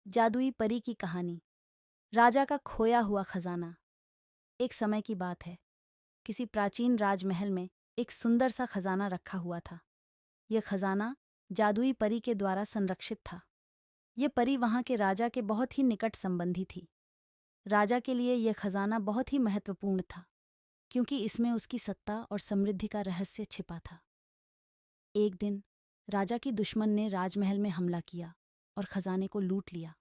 जादुई परी की कहानी। राजा का खोया हुआ खजाना। एक समय की बात है। किसी प्राचीन राजमहल में एक सुंदर सा खजाना रखा हुआ था। यह खजाना जादुई परी के द्वारा संरक्षित था। यह परी वहां के राजा के बहुत ही निकट संबंधी थी। राजा के लिए यह खजाना बहुत ही महत्वपूर्ण था, क्योंकि इसमें उसकी सत्ता और समृद्धि का रहस्य छिपा था। एक दिन राजा की दुश्मन ने राजमहल में हमला किया और खजाने को लूट लिया।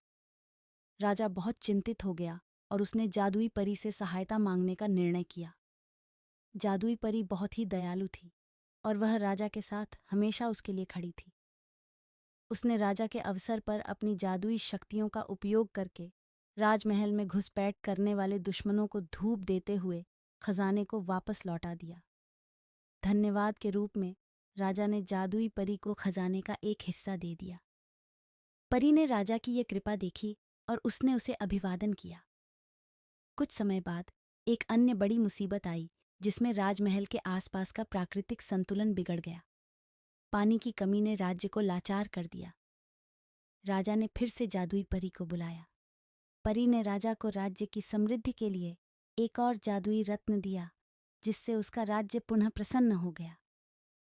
राजा बहुत चिंतित हो गया और उसने जादुई परी से सहायता मांगने का निर्णय किया। जादुई परी बहुत ही दयालु थी और वह राजा के साथ हमेशा उसके लिए खड़ी थी। उसने राजा के अवसर पर अपनी जादुई शक्तियों का उपयोग करके राजमहल में घुसपैठ करने वाले दुश्मनों को धूप देते हुए खजाने को वापस लौटा दिया। धन्यवाद के रूप में राजा ने जादुई परी को खजाने का एक हिस्सा दे दिया। परी ने राजा की ये कृपा देखी और उसने उसे अभिवादन किया। कुछ समय बाद एक अन्य बड़ी मुसीबत आई, जिसमें राजमहल के आसपास का प्राकृतिक संतुलन बिगड़ गया। पानी की कमी ने राज्य को लाचार कर दिया। राजा ने फिर से जादुई परी को बुलाया। परी ने राजा को राज्य की समृद्धि के लिए एक और जादुई रत्न दिया, जिससे उसका राज्य पुनः प्रसन्न हो गया।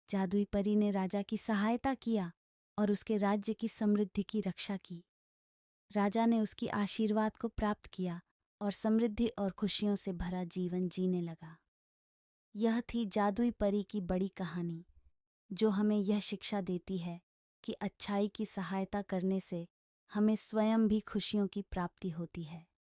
जादुई परी ने राजा की सहायता किया और उसके राज्य की समृद्धि की रक्षा की। राजा ने उसकी आशीर्वाद को प्राप्त किया और समृद्धि और खुशियों से भरा जीवन जीने लगा। यह थी जादुई परी की बड़ी कहानी, जो हमें यह शिक्षा देती है कि अच्छाई की सहायता करने से हमें स्वयं भी खुशियों की प्राप्ति होती है।